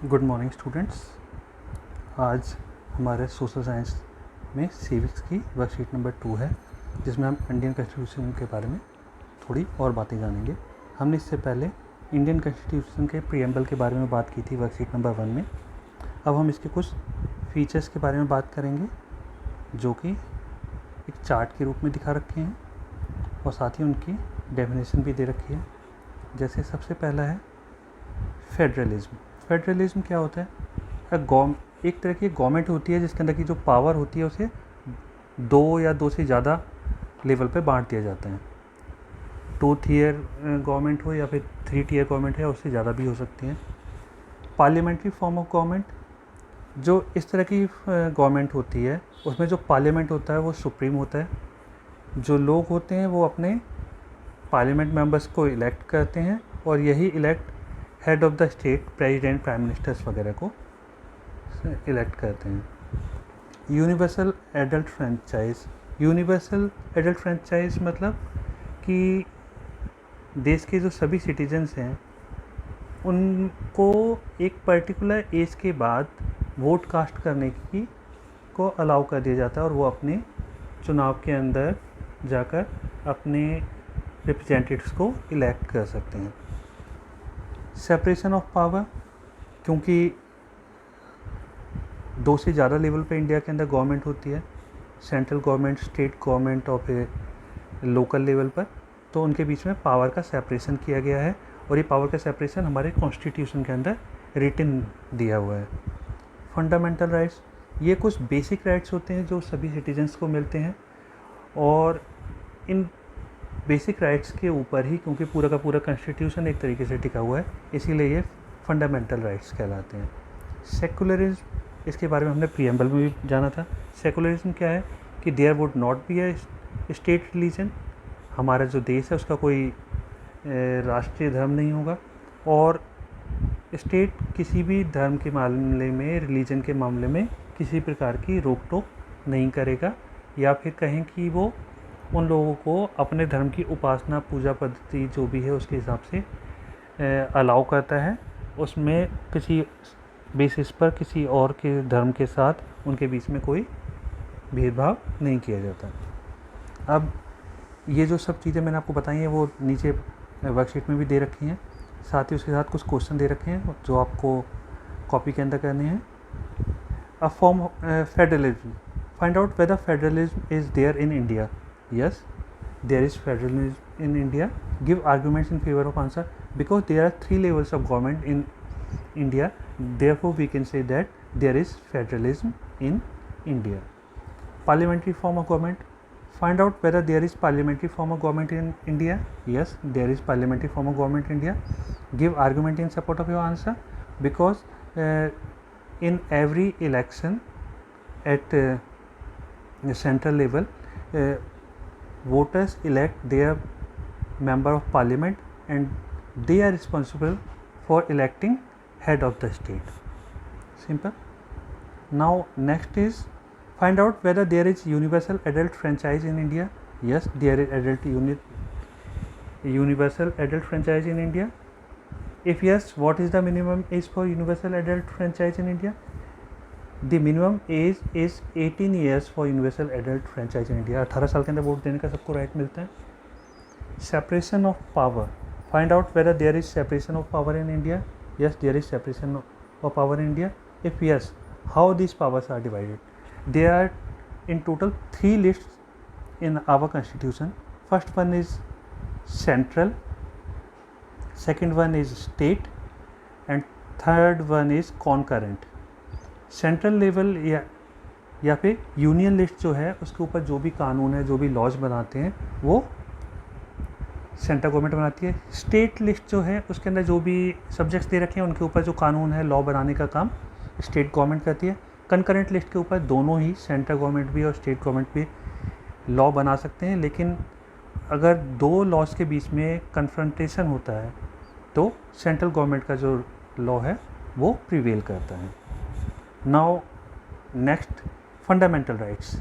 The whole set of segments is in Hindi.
Good morning students. आज हमारे सोशल साइंस में सिविक्स की वर्कशीट नंबर 2 है, जिसमें हम इंडियन कॉन्स्टिट्यूशन के बारे में थोड़ी और बातें जानेंगे। हमने इससे पहले इंडियन कॉन्स्टिट्यूशन के प्रीएम्बल के बारे में बात की थी वर्कशीट नंबर 1 में। अब हम इसके कुछ फीचर्स के बारे में बात करेंगे, जो कि एक चार्ट के रूप में दिखा रखे हैं और साथ ही उनकी डेफिनेशन भी दे रखी है। जैसे सबसे पहला है फेडरलिज्म। फेडरलिज्म क्या होता है? एक तरह की गवर्नमेंट होती है जिसके अंदर की जो पावर होती है उसे 2 या 2 से ज़्यादा लेवल पे बांट दिया जाता है। 2 टियर गवर्नमेंट हो या फिर 3 टियर गवर्नमेंट है, उससे ज़्यादा भी हो सकती हैं। पार्लियामेंट्री फॉर्म ऑफ गवर्नमेंट, जो इस तरह की गवर्नमेंट होती है उसमें जो पार्लियामेंट होता है वो सुप्रीम होता है। जो लोग होते हैं वो अपने पार्लियामेंट मेंबर्स को इलेक्ट करते हैं और यही elect head of the state, president, prime ministers वगैरह को इलेक्ट करते हैं। Universal adult franchise. Universal adult franchise मतलब कि देश के जो सभी सिटीजन्स हैं उनको एक पर्टिकुलर एज के बाद वोट कास्ट करने की को अलाउ कर दिया जाता है और वो अपने चुनाव के अंदर जाकर अपने रिप्रेजेंटेटिव्स को इलेक्ट कर सकते हैं। सेपरेशन ऑफ पावर, क्योंकि 2 से ज़्यादा लेवल पे इंडिया के अंदर गवर्नमेंट होती है, सेंट्रल गवर्नमेंट, स्टेट गवर्नमेंट और फिर लोकल लेवल पर, तो उनके बीच में पावर का सेपरेशन किया गया है और ये पावर का सेपरेशन हमारे कॉन्स्टिट्यूशन के अंदर रिटन दिया हुआ है। फंडामेंटल राइट्स, ये कुछ बेसिक राइट्स होते हैं जो सभी सिटीजन्स को मिलते हैं और इन बेसिक राइट्स के ऊपर ही, क्योंकि पूरा का पूरा कॉन्स्टिट्यूशन एक तरीके से टिका हुआ है, इसीलिए ये फंडामेंटल राइट्स कहलाते हैं। सेकुलरिज्म, इसके बारे में हमने प्रीएम्बल में भी जाना था। सेकुलरिज्म क्या है कि there would not be a state religion, हमारा जो देश है उसका कोई राष्ट्रीय धर्म नहीं होगा और स्टेट किसी भी धर्म के मामले में, रिलीजन के मामले में किसी प्रकार की रोक टोक नहीं करेगा, या फिर कहें कि वो उन लोगों को अपने धर्म की उपासना, पूजा पद्धति जो भी है उसके हिसाब से अलाउ करता है। उसमें किसी बेसिस पर किसी और के धर्म के साथ उनके बीच में कोई भेदभाव नहीं किया जाता। अब ये जो सब चीज़ें मैंने आपको बताई हैं वो नीचे वर्कशीट में भी दे रखी हैं, साथ ही उसके साथ कुछ क्वेश्चन दे रखे हैं जो आपको कॉपी के अंदर करने हैं। A form federalism, find out whether federalism is there in India. Yes, there is federalism in India. Give arguments in favour of answer. Because there are 3 levels of government in India, therefore we can say that there is federalism in India. Parliamentary form of government, find out whether there is parliamentary form of government in India. Yes, there is parliamentary form of government in India. Give argument in support of your answer, because in every election at the central level, voters elect their member of parliament and they are responsible for electing head of the state. Simple. Now next is find out whether there is universal adult franchise in India. Yes, there is universal adult franchise in India. If yes, what is the minimum age for universal adult franchise in India? The minimum age is 18 years for universal adult franchise in India. 18 साल के अंदर वोट देने का सबको राइट मिलता है। Separation of power, find out whether there is separation of power in India. Yes, there is separation of power in India. If yes, how these powers are divided? There are in total 3 lists in our constitution. First one is central, second one is state, and third one is concurrent. Central level या फिर यूनियन लिस्ट जो है उसके ऊपर जो भी कानून है, जो भी लॉज बनाते हैं वो सेंट्रल गवर्नमेंट बनाती है। स्टेट लिस्ट जो है उसके अंदर जो भी सब्जेक्ट्स दे रखे हैं उनके ऊपर जो कानून है, लॉ बनाने का काम स्टेट गवर्नमेंट करती है। कंकरेंट लिस्ट के ऊपर दोनों ही, सेंट्रल गवर्नमेंट भी और स्टेट गवर्नमेंट भी लॉ बना सकते हैं, लेकिन अगर 2 लॉज के बीच में कन्फ्रंटेशन होता है तो सेंट्रल गवर्नमेंट का जो लॉ है वो प्रिवेल करता है। Now next, fundamental rights.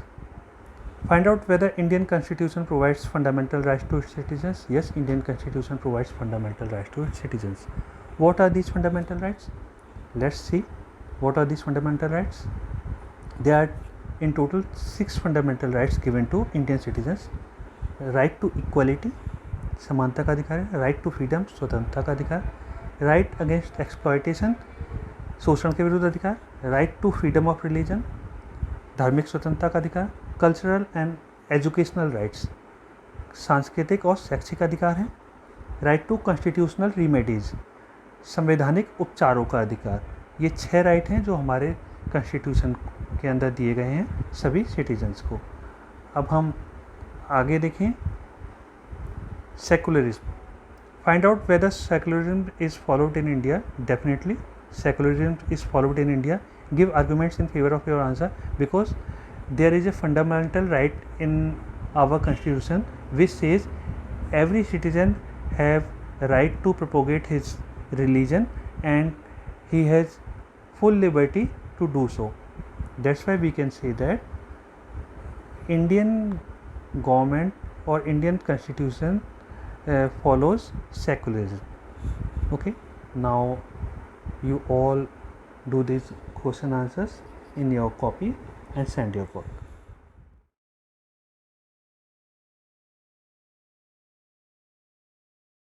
Find out whether Indian Constitution provides fundamental rights to its citizens. Yes, Indian Constitution provides fundamental rights to its citizens. What are these fundamental rights? Let's see what are these fundamental rights. There are in total 6 fundamental rights given to Indian citizens. Right to equality, समानता का अधिकार है. राइट टू फ्रीडम, स्वतंत्रता का अधिकार. राइट अगेंस्ट एक्सप्लॉयटेशन, शोषण के विरुद्ध अधिकार. Right to freedom of religion, धार्मिक स्वतंत्रता का अधिकार. कल्चरल एंड एजुकेशनल राइट्स, सांस्कृतिक और शैक्षिक अधिकार हैं. राइट टू कॉन्स्टिट्यूशनल रिमेडीज, संवैधानिक उपचारों का अधिकार. ये 6 राइट हैं जो हमारे कॉन्स्टिट्यूशन के अंदर दिए गए हैं सभी सिटीजन्स को. अब हम आगे देखें. Secularism, find out whether secularism is followed in India. Definitely secularism is followed in India. Give arguments in favour of your answer, because there is a fundamental right in our constitution which says every citizen have right to propagate his religion and he has full liberty to do so. That's why we can say that Indian government or Indian constitution follows secularism. Okay, now you all do these question answers in your copy and send your work.